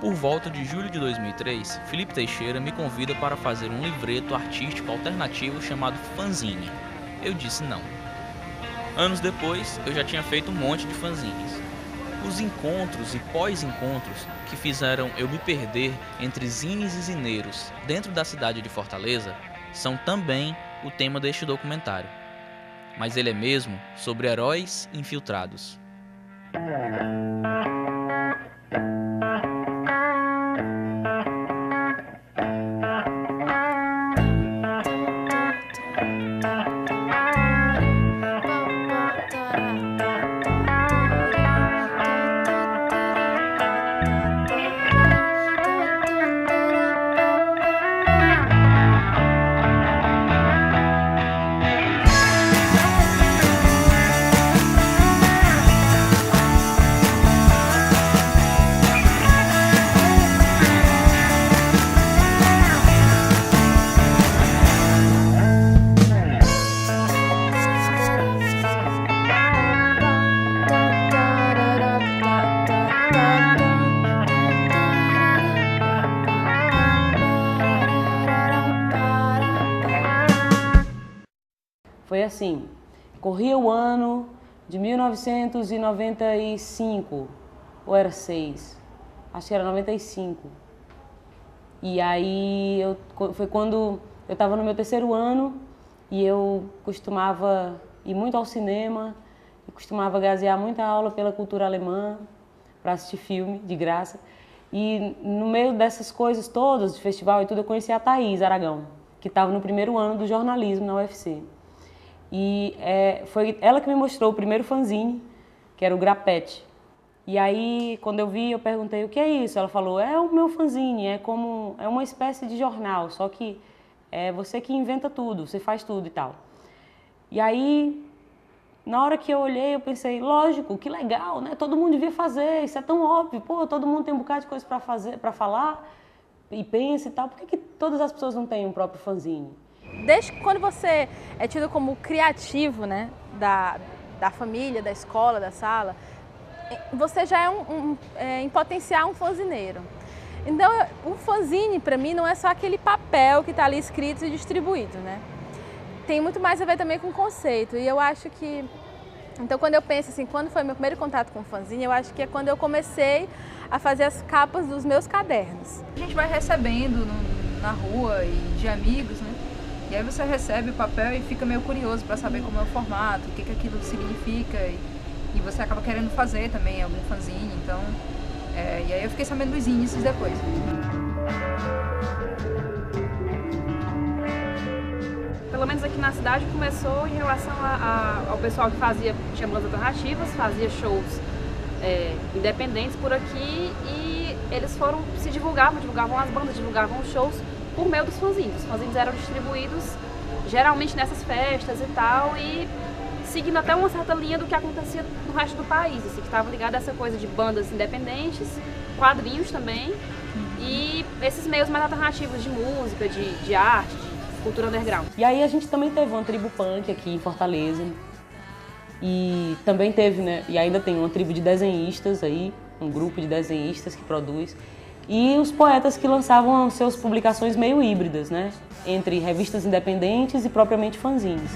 Por volta de julho de 2003, Felipe Teixeira me convida para fazer um livreto artístico alternativo chamado fanzine. Eu disse não. Anos depois, eu já tinha feito um monte de fanzines. Os encontros e pós-encontros que fizeram eu me perder entre zines e zineiros dentro da cidade de Fortaleza são também o tema deste documentário. Mas ele é mesmo sobre heróis infiltrados. Foi assim, corria o ano de 1995, ou era 6, acho que era 95. E aí foi quando eu estava no meu terceiro ano e eu costumava ir muito ao cinema, e costumava gazear muita aula pela cultura alemã para assistir filme de graça. E no meio dessas coisas todas, de festival e tudo, eu conheci a Thaís Aragão, que estava no primeiro ano do jornalismo na UFC. E foi ela que me mostrou o primeiro fanzine, que era o Grapete. E aí, quando eu vi, eu perguntei, o que é isso? Ela falou, é o meu fanzine, é uma espécie de jornal, só que é você que inventa tudo, você faz tudo e tal. E aí, na hora que eu olhei, eu pensei, lógico, que legal, né? Todo mundo devia fazer, isso é tão óbvio, pô, todo mundo tem um bocado de coisa para fazer, para falar, e pensa e tal, por que todas as pessoas não têm um próprio fanzine? Desde quando você é tido como criativo, né, da família, da escola, da sala, você já é em potencial um fanzineiro. Então, o fanzine, para mim, não é só aquele papel que está ali escrito e distribuído, né? Tem muito mais a ver também com o conceito. E eu acho que... Então, quando eu penso assim, quando foi meu primeiro contato com o fanzine, eu acho que é quando eu comecei a fazer as capas dos meus cadernos. A gente vai recebendo na rua e de amigos, né? E aí você recebe o papel e fica meio curioso para saber como é o formato, o que aquilo significa, e você acaba querendo fazer também algum fanzine, então... e aí eu fiquei sabendo dos índices depois. Pelo menos aqui na cidade começou em relação ao pessoal que tinha bandas alternativas, fazia shows independentes por aqui, e eles divulgavam as bandas, divulgavam os shows por meio dos fanzines. Os fanzines eram distribuídos geralmente nessas festas e tal, e seguindo até uma certa linha do que acontecia no resto do país, assim, que estava ligado a essa coisa de bandas independentes, quadrinhos também, e esses meios mais alternativos de música, de arte, de cultura underground. E aí a gente também teve uma tribo punk aqui em Fortaleza, e também teve, né, e ainda tem uma tribo de desenhistas aí, um grupo de desenhistas que produz, e os poetas que lançavam suas publicações meio híbridas, né, entre revistas independentes e propriamente fanzines.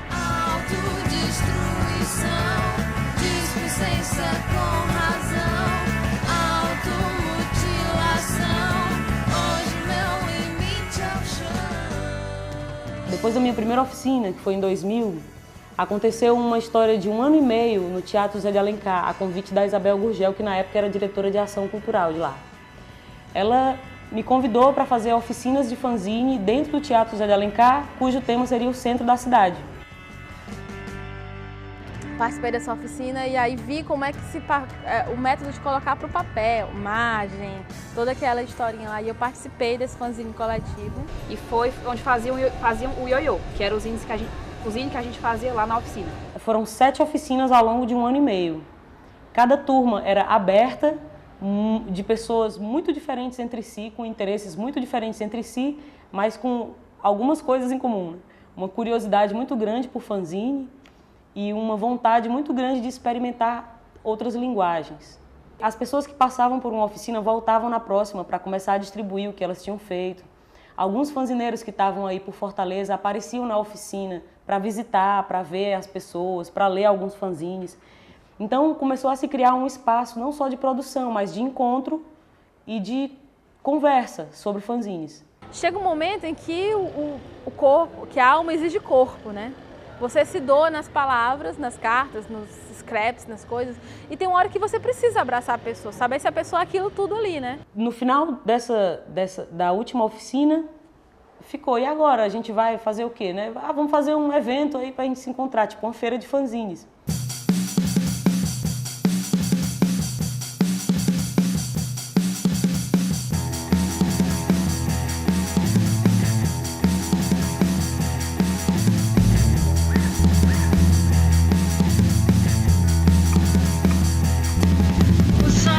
Autodestruição, displicência com razão, automutilação, hoje meu limite é o chão. Depois da minha primeira oficina, que foi em 2000, aconteceu uma história de 1 ano e meio no Teatro Zé de Alencar, a convite da Isabel Gurgel, que na época era diretora de ação cultural de lá. Ela me convidou para fazer oficinas de fanzine dentro do Teatro Zé de Alencar, cujo tema seria o centro da cidade. Participei dessa oficina e aí vi como é que o método de colocar para o papel, margem, toda aquela historinha lá. E eu participei desse fanzine coletivo. E foi onde faziam o ioiô, que era o zine que a gente fazia lá na oficina. Foram 7 oficinas ao longo de 1 ano e meio. Cada turma era aberta, de pessoas muito diferentes entre si, com interesses muito diferentes entre si, mas com algumas coisas em comum. Uma curiosidade muito grande por fanzine e uma vontade muito grande de experimentar outras linguagens. as pessoas que passavam por uma oficina voltavam na próxima para começar a distribuir o que elas tinham feito. Alguns fanzineiros que estavam aí por Fortaleza apareciam na oficina para visitar, para ver as pessoas, para ler alguns fanzines. Então começou a se criar um espaço não só de produção, mas de encontro e de conversa sobre fanzines. Chega um momento em que o corpo, que a alma exige corpo, né? Você se doa nas palavras, nas cartas, nos scraps, nas coisas, e tem uma hora que você precisa abraçar a pessoa, saber se a pessoa é aquilo tudo ali, né? No final da última oficina, ficou, e agora? A gente vai fazer o quê, né? Vamos fazer um evento aí pra gente se encontrar, tipo uma feira de fanzines. O sol,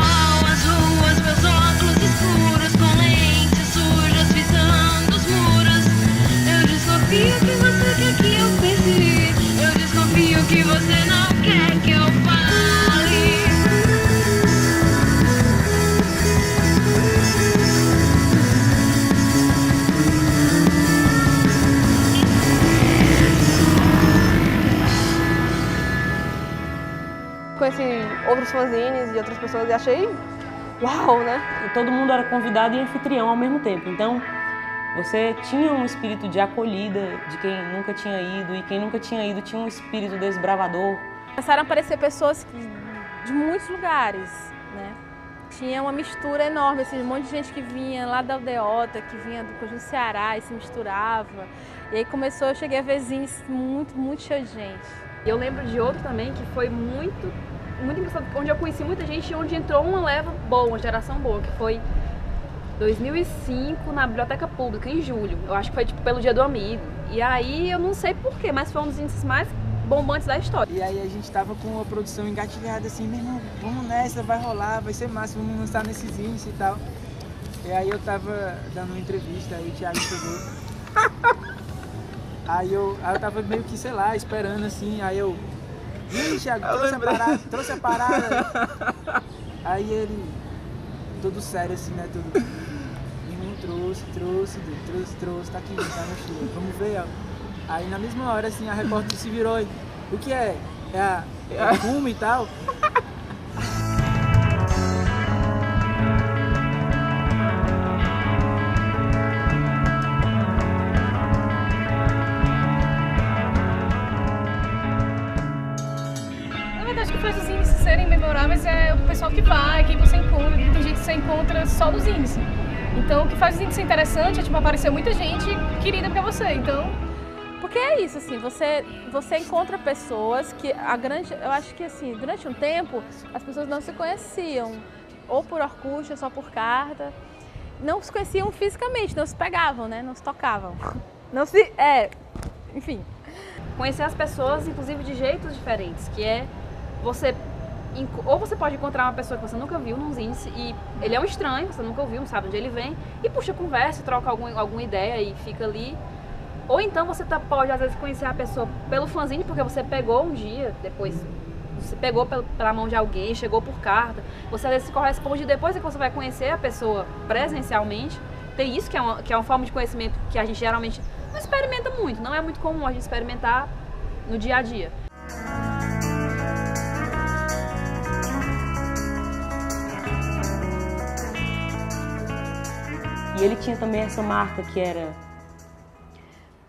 as ruas, meus óculos escuros com lentes sujas visando os muros. Eu desconfio que você quer que eu pense. Eu desconfio que você não quer que eu fale. Conheci outros fanzines e outras pessoas e achei uau, né? E todo mundo era convidado e anfitrião ao mesmo tempo. Então, você tinha um espírito de acolhida de quem nunca tinha ido, e quem nunca tinha ido tinha um espírito desbravador. Começaram a aparecer pessoas de muitos lugares, né? Tinha uma mistura enorme, assim, um monte de gente que vinha lá da Aldeota, que vinha do Conjunto Ceará e se misturava. E aí começou, eu cheguei a ver zines muito cheio de gente. E eu lembro de outro também que foi muito engraçado, onde eu conheci muita gente e onde entrou uma leva boa, uma geração boa, que foi 2005 na Biblioteca Pública, em julho. Eu acho que foi tipo pelo Dia do Amigo. E aí eu não sei porquê, mas foi um dos índices mais bombantes da história. E aí a gente tava com a produção engatilhada assim, meu irmão, vamos nessa, vai rolar, vai ser massa, vamos lançar nesses índices e tal. E aí eu tava dando uma entrevista, aí o Thiago chegou. Aí eu tava meio que, sei lá, esperando assim, aí eu... Ih, Thiago, trouxe a parada. Aí ele, todo sério assim, né, tudo... Menino, trouxe, tá aqui, tá na chuva, vamos ver, ó. Aí na mesma hora, assim, a repórter se virou e... O que é? É o fumo e tal? Acho que faz os índices serem memoráveis é o pessoal que vai, quem você encontra, tem gente que você encontra só dos índices. Então o que faz os índices interessante é tipo aparecer muita gente querida pra você, então... Porque é isso, assim, você encontra pessoas que eu acho que assim, durante um tempo as pessoas não se conheciam, ou por Orkut, ou só por carta, não se conheciam fisicamente, não se pegavam, né, não se tocavam, enfim. Conhecer as pessoas, inclusive de jeitos diferentes, que é ou você pode encontrar uma pessoa que você nunca viu nos índices e ele é um estranho, você nunca ouviu, não sabe onde ele vem, e puxa conversa, troca alguma ideia e fica ali. Ou então você pode às vezes conhecer a pessoa pelo fanzine, porque você pegou um dia, depois você pegou pela mão de alguém, chegou por carta, você às vezes se corresponde depois que você vai conhecer a pessoa presencialmente. Tem isso que é uma forma de conhecimento que a gente geralmente não experimenta muito, não é muito comum a gente experimentar no dia a dia. E ele tinha também essa marca que era...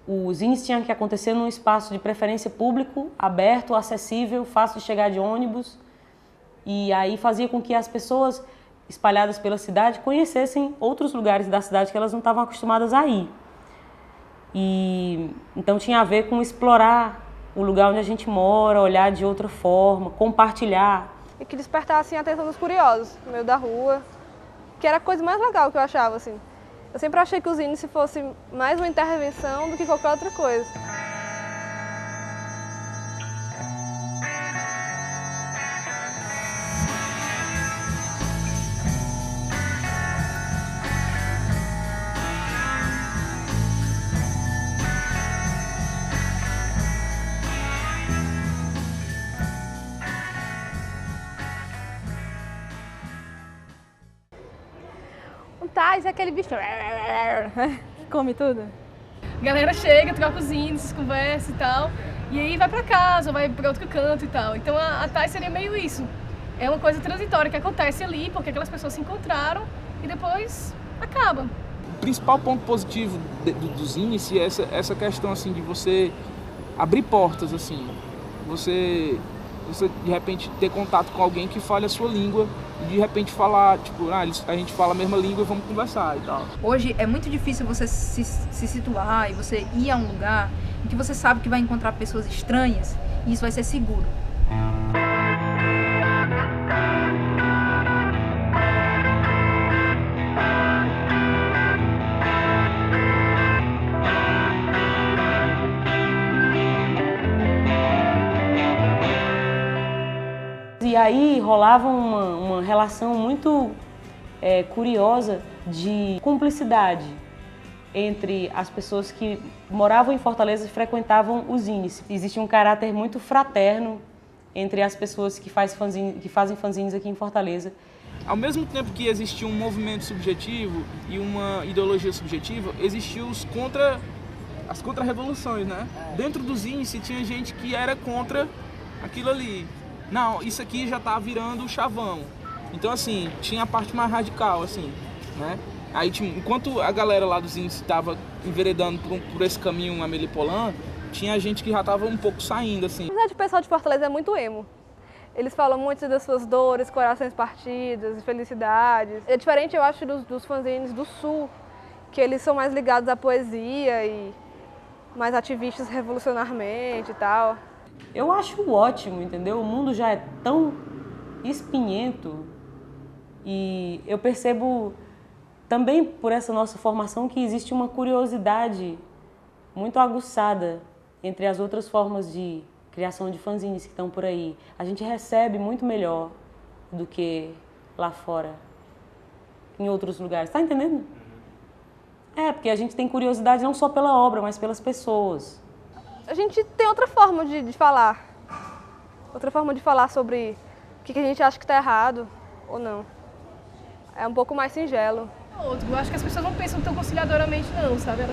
Os zines tinham que acontecer num espaço de preferência público, aberto, acessível, fácil de chegar de ônibus. E aí fazia com que as pessoas espalhadas pela cidade conhecessem outros lugares da cidade que elas não estavam acostumadas a ir. E então tinha a ver com explorar o lugar onde a gente mora, olhar de outra forma, compartilhar. E que despertassem a atenção dos curiosos, no meio da rua, que era a coisa mais legal que eu achava, assim. Eu sempre achei que os índices fossem mais uma intervenção do que qualquer outra coisa. atrás é aquele bicho que come tudo. A galera chega, troca os índices, conversa e tal, e aí vai pra casa, vai pra outro canto e tal. Então a TAI seria meio isso. É uma coisa transitória que acontece ali, porque aquelas pessoas se encontraram e depois acaba. O principal ponto positivo dos índices é essa questão assim, de você abrir portas, assim. Você de repente ter contato com alguém que fale a sua língua e de repente falar, tipo, a gente fala a mesma língua e vamos conversar e tal. Hoje é muito difícil você se situar e você ir a um lugar em que você sabe que vai encontrar pessoas estranhas e isso vai ser seguro. E aí rolava uma relação muito curiosa de cumplicidade entre as pessoas que moravam em Fortaleza e frequentavam os índices. Existe um caráter muito fraterno entre as pessoas que fazem fanzines aqui em Fortaleza. Ao mesmo tempo que existia um movimento subjetivo e uma ideologia subjetiva, existiam as contra-revoluções, né? Dentro dos índices tinha gente que era contra aquilo ali. Não, isso aqui já tá virando chavão. Então, assim, tinha a parte mais radical, assim, né? Aí, enquanto a galera lá dos índices estava enveredando por esse caminho Amélie Poulain, tinha gente que já tava um pouco saindo, assim. Na verdade, o pessoal de Fortaleza é muito emo. Eles falam muito das suas dores, corações partidos, felicidades. É diferente, eu acho, dos fanzines do Sul, que eles são mais ligados à poesia e mais ativistas revolucionarmente e tal. Eu acho ótimo, entendeu? O mundo já é tão espinhento e eu percebo também por essa nossa formação que existe uma curiosidade muito aguçada entre as outras formas de criação de fanzines que estão por aí. A gente recebe muito melhor do que lá fora, em outros lugares. Tá entendendo? É, porque a gente tem curiosidade não só pela obra, mas pelas pessoas. A gente tem outra forma de falar. Outra forma de falar sobre o que a gente acha que está errado ou não. É um pouco mais singelo. Eu acho que as pessoas não pensam tão conciliadoramente não, sabe?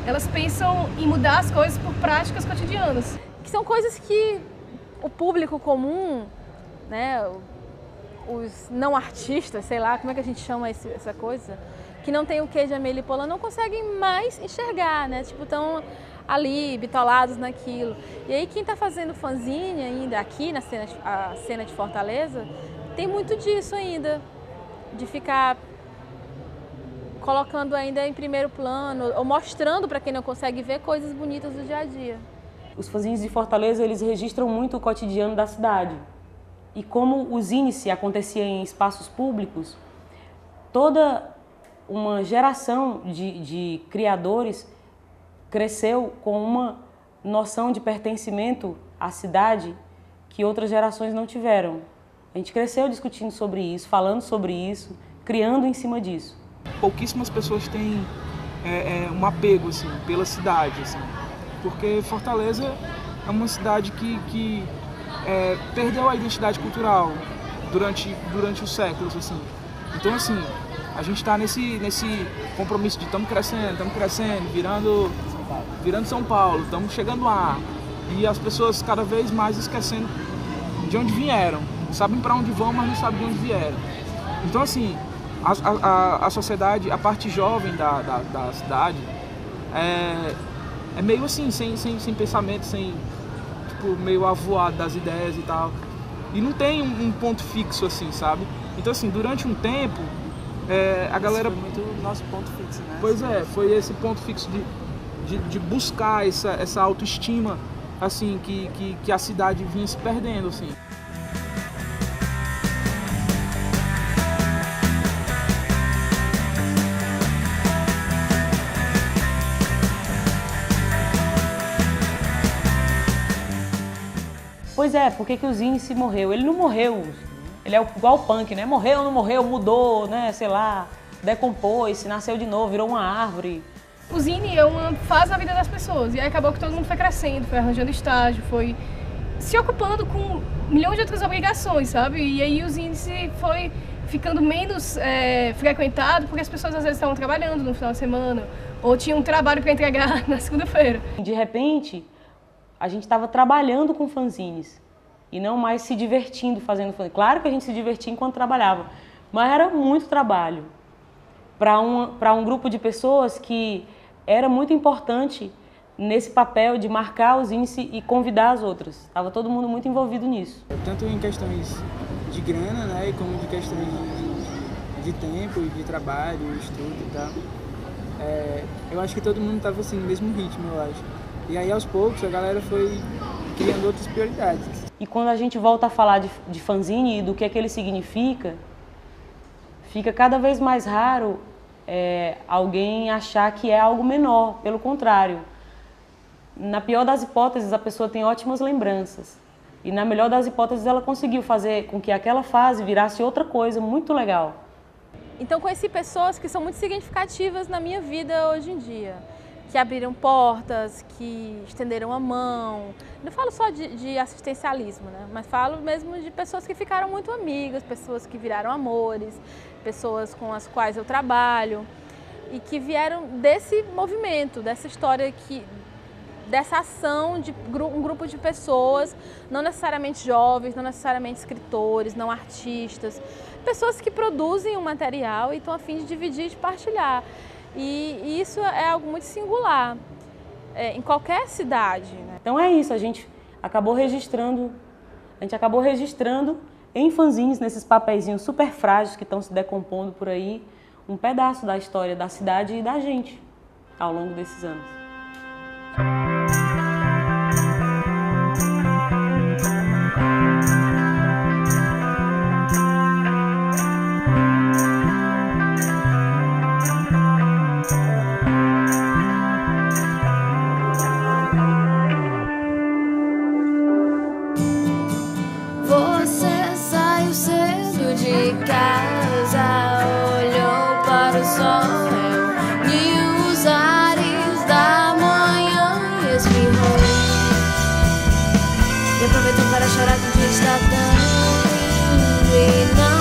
Elas pensam em mudar as coisas por práticas cotidianas. Que são coisas que o público comum, né, os não artistas, sei lá, como é que a gente chama essa coisa, que não tem o quê de Amélie Poulain, não conseguem mais enxergar, né? Tipo, estão ali, bitolados naquilo. E aí quem está fazendo fanzine ainda aqui na cena de Fortaleza, tem muito disso ainda, de ficar colocando ainda em primeiro plano, ou mostrando para quem não consegue ver coisas bonitas do dia a dia. Os fanzines de Fortaleza, eles registram muito o cotidiano da cidade. E como os índices aconteciam em espaços públicos, toda uma geração de criadores cresceu com uma noção de pertencimento à cidade que outras gerações não tiveram. A gente cresceu discutindo sobre isso, falando sobre isso, criando em cima disso. Pouquíssimas pessoas têm um apego assim, pela cidade, assim, porque Fortaleza é uma cidade que perdeu a identidade cultural durante os séculos. Assim. Então, assim, a gente está nesse compromisso de estamos crescendo, virando São Paulo, estamos chegando lá. E as pessoas cada vez mais esquecendo de onde vieram. Sabem para onde vão, mas não sabem de onde vieram. Então, assim, a sociedade, a parte jovem da cidade é meio assim, sem pensamento, tipo, meio avoado das ideias e tal. E não tem um ponto fixo, assim, sabe? Então, assim, durante um tempo, a galera... Isso foi muito nosso ponto fixo, né? Pois é, foi esse ponto fixo de buscar essa autoestima, assim, que a cidade vinha se perdendo, assim. Pois é, por que o Zine morreu? Ele não morreu, ele é igual o punk, né? Morreu, não morreu, mudou, né? Sei lá, decompôs, nasceu de novo, virou uma árvore. O Zine faz a vida das pessoas e aí acabou que todo mundo foi crescendo, foi arranjando estágio, foi se ocupando com milhões de outras obrigações, sabe? E aí o Zine foi ficando menos frequentado, porque as pessoas às vezes estavam trabalhando no final de semana, ou tinham um trabalho para entregar na segunda-feira. De repente, a gente estava trabalhando com fanzines e não mais se divertindo fazendo fanzine. Claro que a gente se divertia enquanto trabalhava, mas era muito trabalho para um grupo de pessoas que era muito importante nesse papel de marcar os índices e convidar as outras. Estava todo mundo muito envolvido nisso. Tanto em questões de grana, né, como de questões de tempo, de trabalho, estudo e tal. Eu acho que todo mundo estava assim, no mesmo ritmo, eu acho. E aí, aos poucos, a galera foi criando outras prioridades. E quando a gente volta a falar de fanzine e do que ele significa, fica cada vez mais raro alguém achar que é algo menor. Pelo contrário, na pior das hipóteses, a pessoa tem ótimas lembranças. E na melhor das hipóteses, ela conseguiu fazer com que aquela fase virasse outra coisa muito legal. Então conheci pessoas que são muito significativas na minha vida hoje em dia, que abriram portas, que estenderam a mão. Não falo só de assistencialismo, né? Mas falo mesmo de pessoas que ficaram muito amigas, pessoas que viraram amores, pessoas com as quais eu trabalho e que vieram desse movimento, dessa história dessa ação de um grupo de pessoas, não necessariamente jovens, não necessariamente escritores, não artistas, pessoas que produzem um material e estão a fim de dividir e de partilhar. E isso é algo muito singular em qualquer cidade, né? Então é isso, a gente acabou registrando em fanzines, nesses papeizinhos super frágeis que estão se decompondo por aí, um pedaço da história da cidade e da gente ao longo desses anos. Você saiu cedo de casa, olhou para o sol e os ares da manhã e espirrou. E aproveitou para chorar que o dia está tão lindo e não